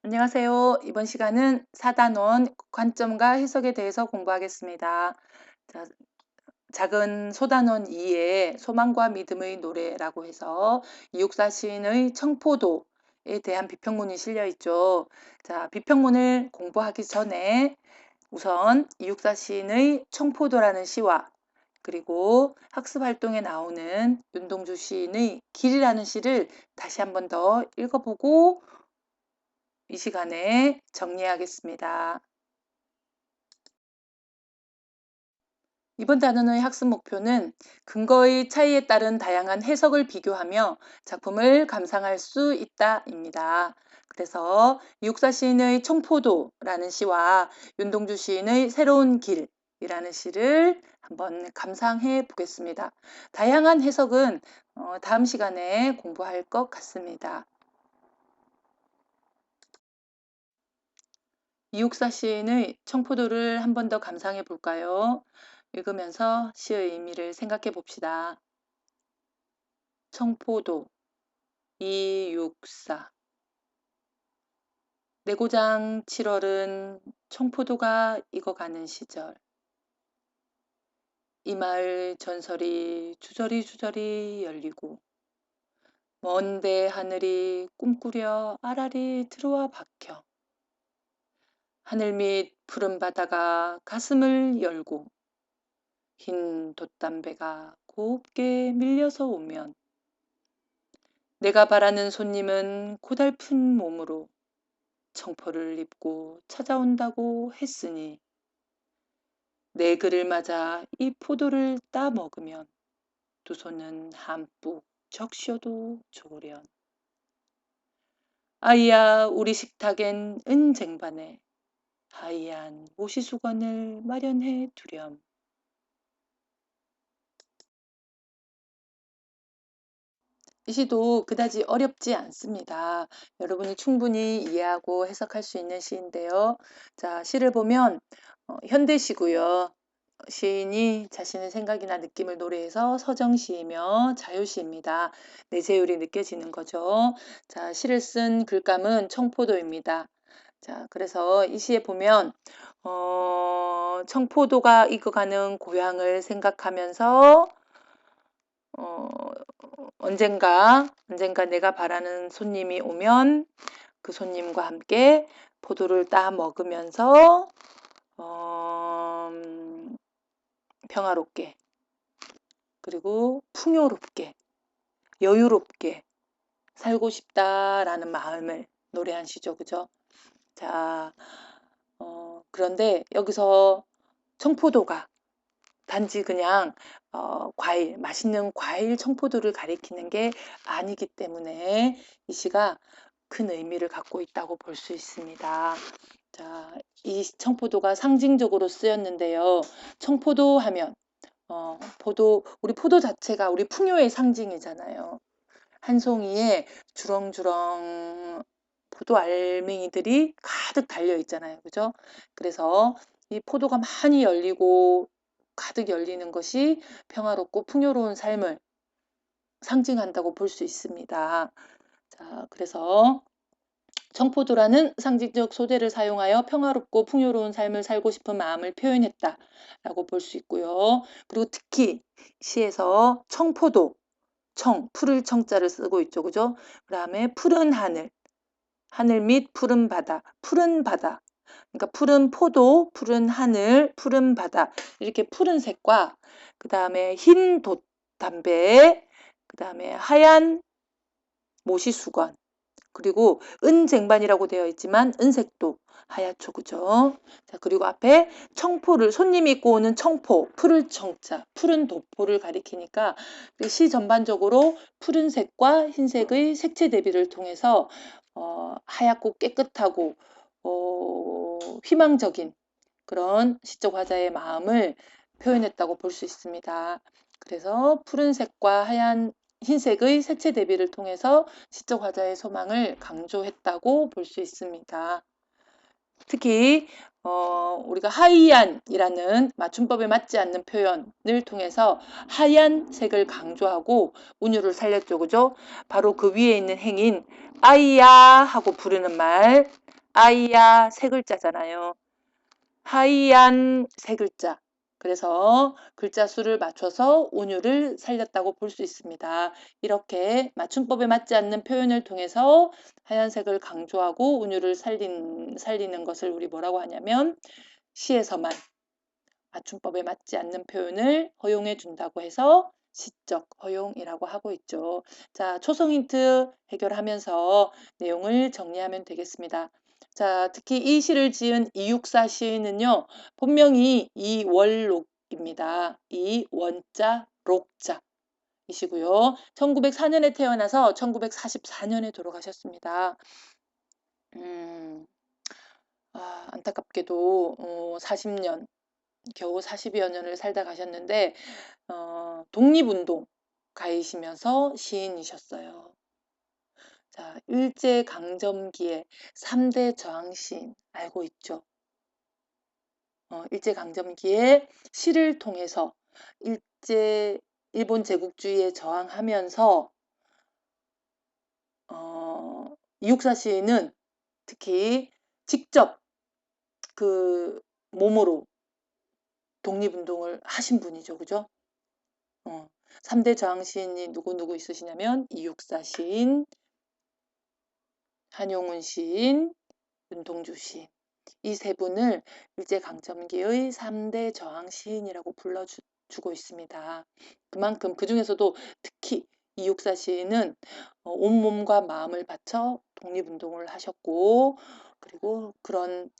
안녕하세요. 이번 시간은 사단원 관점과 해석에 대해서 공부하겠습니다. 자, 작은 소단원 2의 소망과 믿음의 노래라고 해서 이육사 시인의 청포도에 대한 비평문이 실려 있죠. 자, 비평문을 공부하기 전에 우선 이육사 시인의 청포도라는 시와 그리고 학습 활동에 나오는 윤동주 시인의 길이라는 시를 다시 한 번 더 읽어보고 이 시간에 정리하겠습니다. 이번 단원의 학습 목표는 근거의 차이에 따른 다양한 해석을 비교하며 작품을 감상할 수 있다입니다. 그래서 이육사 시인의 청포도라는 시와 윤동주 시인의 새로운 길이라는 시를 한번 감상해 보겠습니다. 다양한 해석은 다음 시간에 공부할 것 같습니다. 이육사 시인의 청포도를 한 번 더 감상해 볼까요? 읽으면서 시의 의미를 생각해 봅시다. 청포도, 이육사. 내고장 7월은 청포도가 익어가는 시절. 이 마을 전설이 주저리 열리고 먼데 하늘이 꿈꾸려 아라리 들어와 박혀 하늘 밑 푸른 바다가 가슴을 열고 흰 돛담배가 곱게 밀려서 오면 내가 바라는 손님은 고달픈 몸으로 청포를 입고 찾아온다고 했으니 내 그를 맞아 이 포도를 따 먹으면 두 손은 한뿍 적셔도 좋으련. 아이야 우리 식탁엔 은쟁반에 하얀 모시수건을 마련해 두렴. 이 시도 그다지 어렵지 않습니다. 여러분이 충분히 이해하고 해석할 수 있는 시인데요. 자, 시를 보면 현대시고요. 시인이 자신의 생각이나 느낌을 노래해서 서정시이며 자유시입니다. 내세율이 느껴지는 거죠. 자, 시를 쓴 글감은 청포도입니다. 자, 그래서 이 시에 보면 청포도가 익어가는 고향을 생각하면서 어, 언젠가 내가 바라는 손님이 오면 그 손님과 함께 포도를 따 먹으면서 평화롭게 그리고 풍요롭게 여유롭게 살고 싶다라는 마음을 노래한 시죠. 그죠? 자, 그런데 여기서 청포도가 단지 그냥 과일, 맛있는 과일 청포도를 가리키는 게 아니기 때문에 이 시가 큰 의미를 갖고 있다고 볼 수 있습니다. 자, 이 청포도가 상징적으로 쓰였는데요. 청포도 하면 우리 포도 자체가 우리 풍요의 상징이잖아요. 한 송이에 주렁주렁 포도 알맹이들이 가득 달려 있잖아요. 그죠? 그래서 이 포도가 많이 열리고 가득 열리는 것이 평화롭고 풍요로운 삶을 상징한다고 볼 수 있습니다. 자, 그래서 청포도라는 상징적 소재를 사용하여 평화롭고 풍요로운 삶을 살고 싶은 마음을 표현했다라고 볼 수 있고요. 그리고 특히 시에서 청포도, 푸를 청자를 쓰고 있죠. 그죠? 그 다음에 푸른 하늘, 하늘 밑 푸른 바다, 그러니까 푸른 포도, 푸른 하늘, 푸른 바다 이렇게 푸른색과 그 다음에 흰 돛담배, 그 다음에 하얀 모시수건 그리고 은쟁반이라고 되어 있지만 은색도 하얗죠. 그죠? 자, 그리고 앞에 청포를 손님이 입고 오는 청포, 푸를 청자, 푸른 도포를 가리키니까 시 전반적으로 푸른색과 흰색의 색채 대비를 통해서 하얗고 깨끗하고 희망적인 그런 시적 화자의 마음을 표현했다고 볼 수 있습니다. 그래서 푸른색과 하얀 흰색의 색채 대비를 통해서 시적 화자의 소망을 강조했다고 볼 수 있습니다. 특히 우리가 하이안이라는 맞춤법에 맞지 않는 표현을 통해서 하얀 색을 강조하고 운율을 살렸죠. 그죠? 바로 그 위에 있는 행인 아이야 하고 부르는 말 아이야 세 글자잖아요. 하얀 세 글자. 그래서 글자 수를 맞춰서 운율을 살렸다고 볼 수 있습니다. 이렇게 맞춤법에 맞지 않는 표현을 통해서 하얀색을 강조하고 운율을 살리는 것을 우리 뭐라고 하냐면 시에서만 맞춤법에 맞지 않는 표현을 허용해 준다고 해서 시적 허용이라고 하고 있죠. 자, 초성 힌트 해결하면서 내용을 정리하면 되겠습니다. 자, 특히 이 시를 지은 이육사 시인은요, 본명이 이월록입니다. 이원자, 록자. 이시고요. 1904년에 태어나서 1944년에 돌아가셨습니다. 안타깝게도 40년, 겨우 40여 년을 살다 가셨는데 독립운동 가이시면서 시인이셨어요. 자, 일제강점기에 3대 저항시인 알고 있죠? 일제강점기에 시를 통해서 일본 제국주의에 저항하면서 이육사 시인은 특히 직접 그 몸으로 독립운동을 하신 분이죠. 그죠? 3대 저항 시인이 누구 있으시냐면 이육사 시인, 한용운 시인, 윤동주 시인. 이 세 분을 일제강점기의 3대 저항 시인이라고 불러주고 있습니다. 그만큼 그 중에서도 특히 이육사 시인은 온몸과 마음을 바쳐 독립운동을 하셨고, 그리고 그런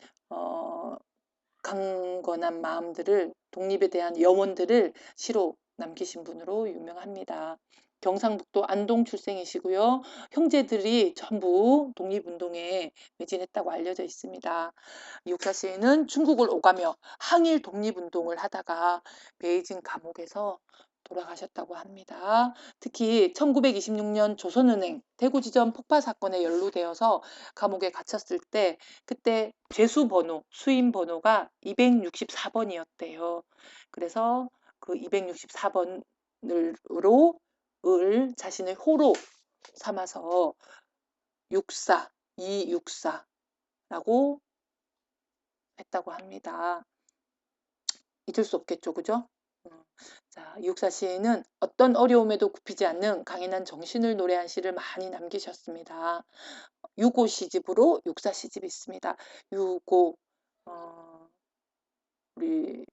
강건한 마음들을, 독립에 대한 염원들을 시로 남기신 분으로 유명합니다. 경상북도 안동 출생이시고요. 형제들이 전부 독립운동에 매진했다고 알려져 있습니다. 이육사 시인은 중국을 오가며 항일 독립운동을 하다가 베이징 감옥에서 돌아가셨다고 합니다. 특히 1926년 조선은행 대구지점 폭파 사건에 연루되어서 감옥에 갇혔을 때 그때 죄수번호, 수임번호가 264번이었대요. 그래서 그 264번으로 을 자신의 호로 삼아서 육사, 이육사라고 했다고 합니다. 잊을 수 없겠죠, 그죠? 자, 이육사 시인은 어떤 어려움에도 굽히지 않는 강인한 정신을 노래한 시를 많이 남기셨습니다. 유고 시집으로 육사 시집이 있습니다. 유고, 우리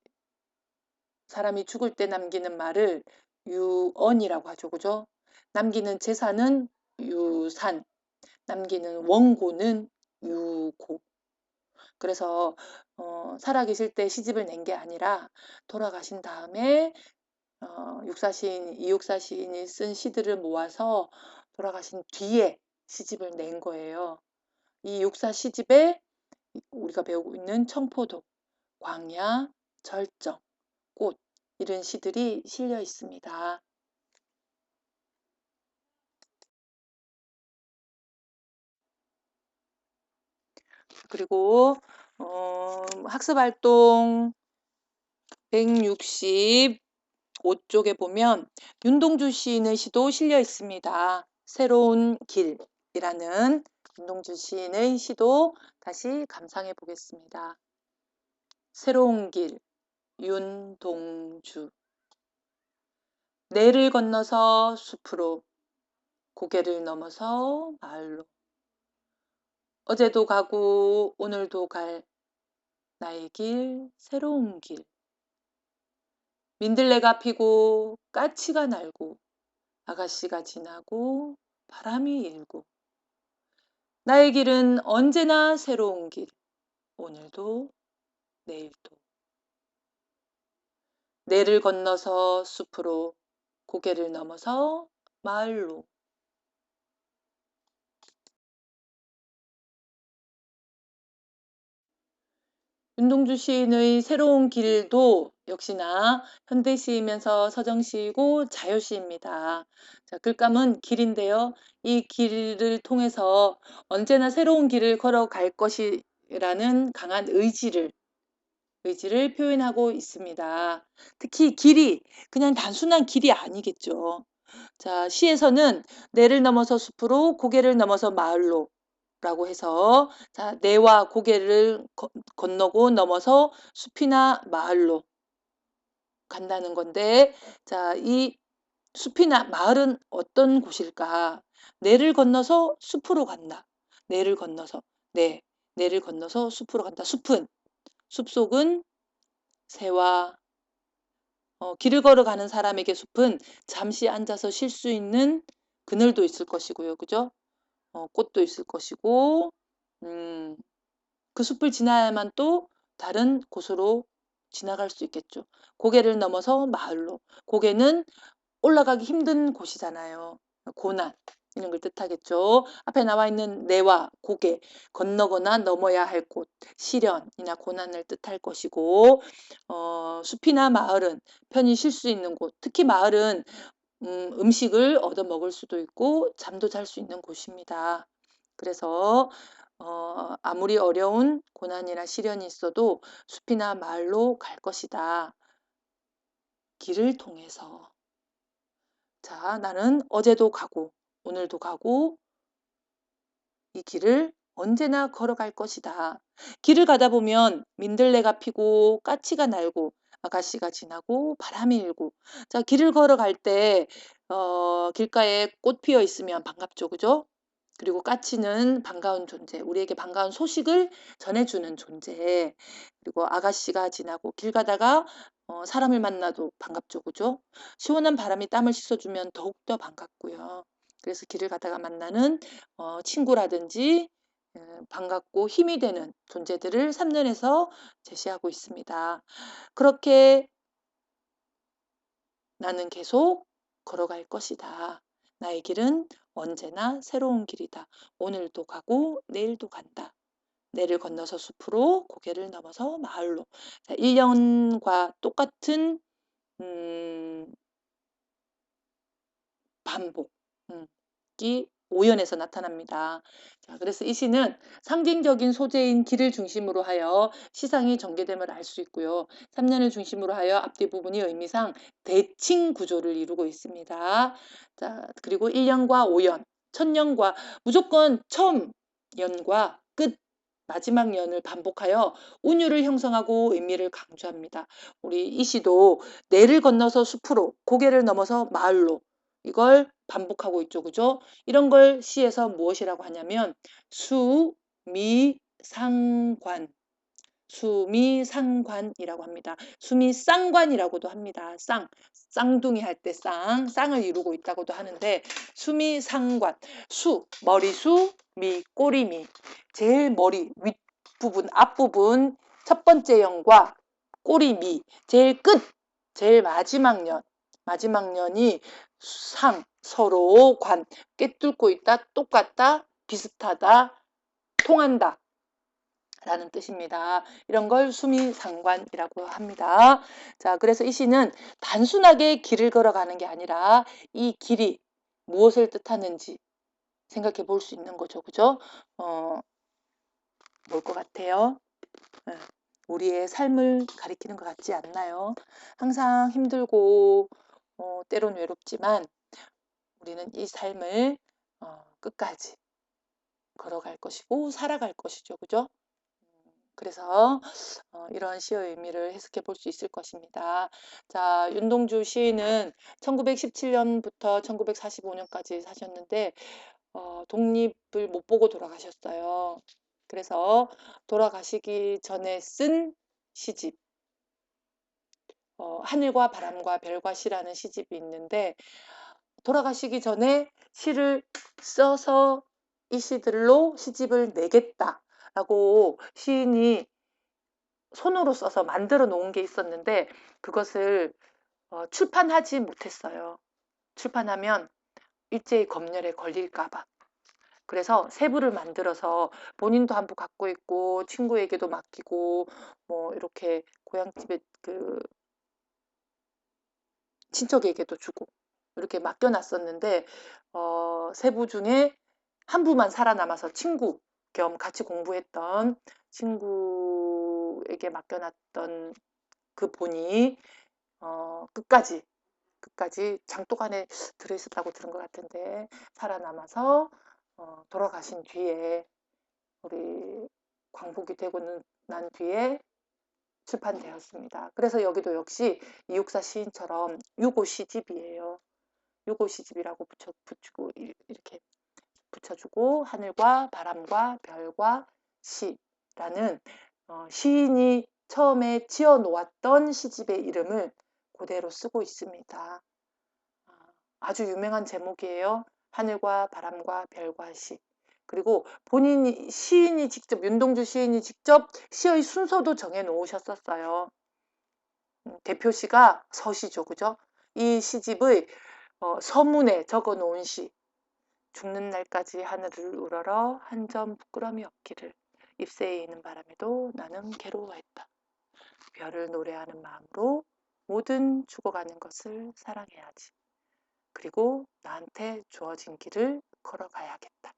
사람이 죽을 때 남기는 말을 유언이라고 하죠, 그죠? 남기는 재산은 유산, 남기는 원고는 유고. 그래서 살아계실 때 시집을 낸 게 아니라 돌아가신 다음에 이육사 시인이 쓴 시들을 모아서 돌아가신 뒤에 시집을 낸 거예요. 이 육사 시집에 우리가 배우고 있는 청포도, 광야, 절정, 꽃 이런 시들이 실려 있습니다. 그리고 학습활동 165쪽에 보면 윤동주 시인의 시도 실려 있습니다. 새로운 길이라는 윤동주 시인의 시도 다시 감상해 보겠습니다. 새로운 길, 윤동주. 내를 건너서 숲으로, 고개를 넘어서 마을로. 어제도 가고 오늘도 갈 나의 길, 새로운 길. 민들레가 피고 까치가 날고 아가씨가 지나고 바람이 일고 나의 길은 언제나 새로운 길, 오늘도 내일도. 내를 건너서 숲으로, 고개를 넘어서 마을로. 윤동주 시인의 새로운 길도 역시나 현대시이면서 서정시이고 자유시입니다. 자, 글감은 길인데요. 이 길을 통해서 언제나 새로운 길을 걸어갈 것이라는 강한 의지를 표현하고 있습니다. 특히 길이 그냥 단순한 길이 아니겠죠. 자, 시에서는 내를 넘어서 숲으로, 고개를 넘어서 마을로 라고 해서 자, 내와 고개를 건너고 넘어서 숲이나 마을로 간다는 건데 자, 이 숲이나 마을은 어떤 곳일까? 내를 건너서 숲으로 간다. 내를 건너서 내를 건너서 숲으로 간다. 숲속은 새와 길을 걸어가는 사람에게 숲은 잠시 앉아서 쉴 수 있는 그늘도 있을 것이고요. 그죠? 꽃도 있을 것이고 그 숲을 지나야만 또 다른 곳으로 지나갈 수 있겠죠. 고개를 넘어서 마을로. 고개는 올라가기 힘든 곳이잖아요. 고난 이런 걸 뜻하겠죠. 앞에 나와 있는 내와 고개, 건너거나 넘어야 할 곳, 시련이나 고난을 뜻할 것이고 숲이나 마을은 편히 쉴 수 있는 곳, 특히 마을은 음식을 얻어 먹을 수도 있고 잠도 잘 수 있는 곳입니다. 그래서 아무리 어려운 고난이나 시련이 있어도 숲이나 마을로 갈 것이다. 길을 통해서. 자, 나는 어제도 가고 오늘도 가고 이 길을 언제나 걸어갈 것이다. 길을 가다 보면 민들레가 피고 까치가 날고 아가씨가 지나고 바람이 일고 자, 길을 걸어갈 때 길가에 꽃 피어 있으면 반갑죠. 그죠? 그리고 까치는 반가운 존재, 우리에게 반가운 소식을 전해주는 존재. 그리고 아가씨가 지나고 길 가다가 사람을 만나도 반갑죠. 그죠? 시원한 바람이 땀을 씻어주면 더욱더 반갑고요. 그래서 길을 가다가 만나는 친구라든지 반갑고 힘이 되는 존재들을 3년에서 제시하고 있습니다. 그렇게 나는 계속 걸어갈 것이다. 나의 길은 언제나 새로운 길이다. 오늘도 가고 내일도 간다. 내를 건너서 숲으로 고개를 넘어서 마을로. 자, 1년과 똑같은 반복이 5연에서 나타납니다. 자, 그래서 이 시는 상징적인 소재인 길을 중심으로 하여 시상이 전개됨을 알 수 있고요. 3년을 중심으로 하여 앞뒤 부분이 의미상 대칭 구조를 이루고 있습니다. 자, 그리고 1년과 5연, 천년과 무조건 처음 연과 끝 마지막 연을 반복하여 운율을 형성하고 의미를 강조합니다. 우리 이 시도 내를 건너서 숲으로, 고개를 넘어서 마을로 이걸 반복하고 있죠. 그죠? 이런 걸 시에서 무엇이라고 하냐면 수미상관, 수미상관이라고 합니다. 수미쌍관이라고도 합니다. 쌍둥이 할 때 쌍을 이루고 있다고도 하는데 수미상관, 머리수, 꼬리미, 제일 머리 윗부분, 앞부분 첫 번째 연과 꼬리미, 제일 끝, 제일 마지막 년이 서로 꿰뚫고 있다, 똑같다, 비슷하다, 통한다 라는 뜻입니다. 이런 걸 수미상관이라고 합니다. 자, 그래서 이 시는 단순하게 길을 걸어가는 게 아니라 이 길이 무엇을 뜻하는지 생각해 볼 수 있는 거죠. 그죠? 뭘 것 같아요? 우리의 삶을 가리키는 것 같지 않나요? 항상 힘들고 때론 외롭지만 우리는 이 삶을 끝까지 걸어갈 것이고 살아갈 것이죠. 그죠? 그래서 이런 시의 의미를 해석해 볼 수 있을 것입니다. 자, 윤동주 시인은 1917년부터 1945년까지 사셨는데 독립을 못 보고 돌아가셨어요. 그래서 돌아가시기 전에 쓴 시집 하늘과 바람과 별과 시라는 시집이 있는데 돌아가시기 전에 시를 써서 이 시들로 시집을 내겠다라고 시인이 손으로 써서 만들어 놓은 게 있었는데 그것을 출판하지 못했어요. 출판하면 일제히 검열에 걸릴까 봐. 그래서 세 부를 만들어서 본인도 한 부 갖고 있고 친구에게도 맡기고 뭐 이렇게 고향집에 그 친척에게도 주고 이렇게 맡겨놨었는데 세 부 중에 한 부만 살아남아서 친구 겸 같이 공부했던 친구에게 맡겨놨던 그 본이 끝까지 장독 안에 들어있었다고 들은 것 같은데 살아남아서 돌아가신 뒤에 우리 광복이 되고 난 뒤에 출판되었습니다. 그래서 여기도 역시 이육사 시인처럼 유고 시집이에요. 유고 시집이라고 붙이고 이렇게 붙여주고 하늘과 바람과 별과 시라는 시인이 처음에 지어 놓았던 시집의 이름을 그대로 쓰고 있습니다. 아주 유명한 제목이에요. 하늘과 바람과 별과 시. 그리고 본인이 시인이 직접 윤동주 시인이 직접 시의 순서도 정해 놓으셨었어요. 대표시가 서시죠. 그죠? 이 시집의 서문에 적어 놓은 시. 죽는 날까지 하늘을 우러러 한 점 부끄럼이 없기를. 잎새에 있는 바람에도 나는 괴로워했다. 별을 노래하는 마음으로 모든 죽어가는 것을 사랑해야지. 그리고 나한테 주어진 길을 걸어가야겠다.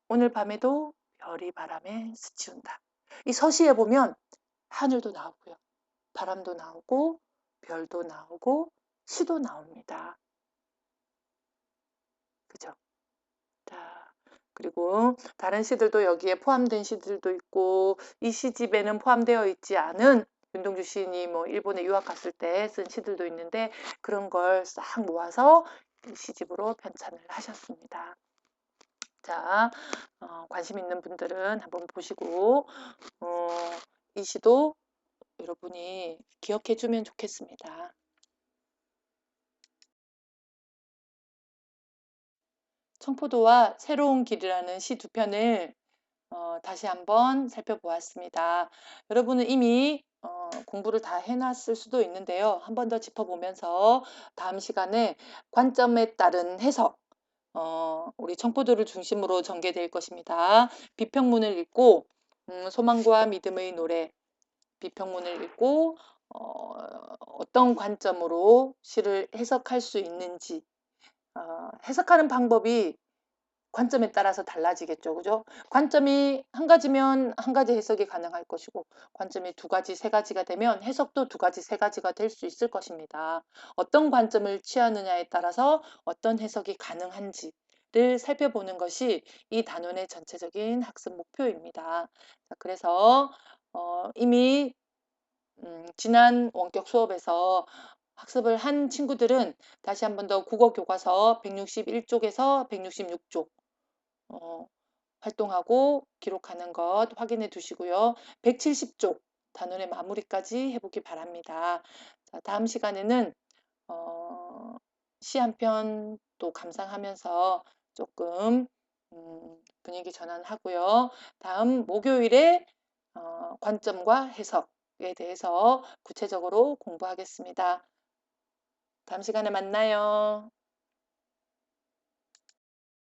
오늘 밤에도 별이 바람에 스치운다. 이 서시에 보면 하늘도 나오고요. 바람도 나오고 별도 나오고 시도 나옵니다. 그죠? 자, 그리고 다른 시들도 여기에 포함된 시들도 있고 이 시집에는 포함되어 있지 않은 윤동주 시인이 뭐 일본에 유학 갔을 때 쓴 시들도 있는데 그런 걸 싹 모아서 시집으로 편찬을 하셨습니다. 자, 관심 있는 분들은 한번 보시고 이 시도 여러분이 기억해 주면 좋겠습니다. 청포도와 새로운 길이라는 시 두 편을 다시 한번 살펴보았습니다. 여러분은 이미 공부를 다 해놨을 수도 있는데요. 한 번 더 짚어보면서 다음 시간에 관점에 따른 해석, 우리 청포도를 중심으로 전개될 것입니다. 비평문을 읽고 소망과 믿음의 노래, 비평문을 읽고 어떤 관점으로 시를 해석할 수 있는지 해석하는 방법이 관점에 따라서 달라지겠죠. 그죠? 관점이 한 가지면 한 가지 해석이 가능할 것이고 관점이 두 가지, 세 가지가 되면 해석도 두 가지, 세 가지가 될 수 있을 것입니다. 어떤 관점을 취하느냐에 따라서 어떤 해석이 가능한지를 살펴보는 것이 이 단원의 전체적인 학습 목표입니다. 자, 그래서 이미 지난 원격 수업에서 학습을 한 친구들은 다시 한 번 더 국어 교과서 161쪽에서 166쪽 활동하고 기록하는 것 확인해 두시고요. 170쪽 단원의 마무리까지 해보기 바랍니다. 자, 다음 시간에는 시 한 편 또 감상하면서 조금 분위기 전환하고요. 다음 목요일에 관점과 해석에 대해서 구체적으로 공부하겠습니다. 다음 시간에 만나요.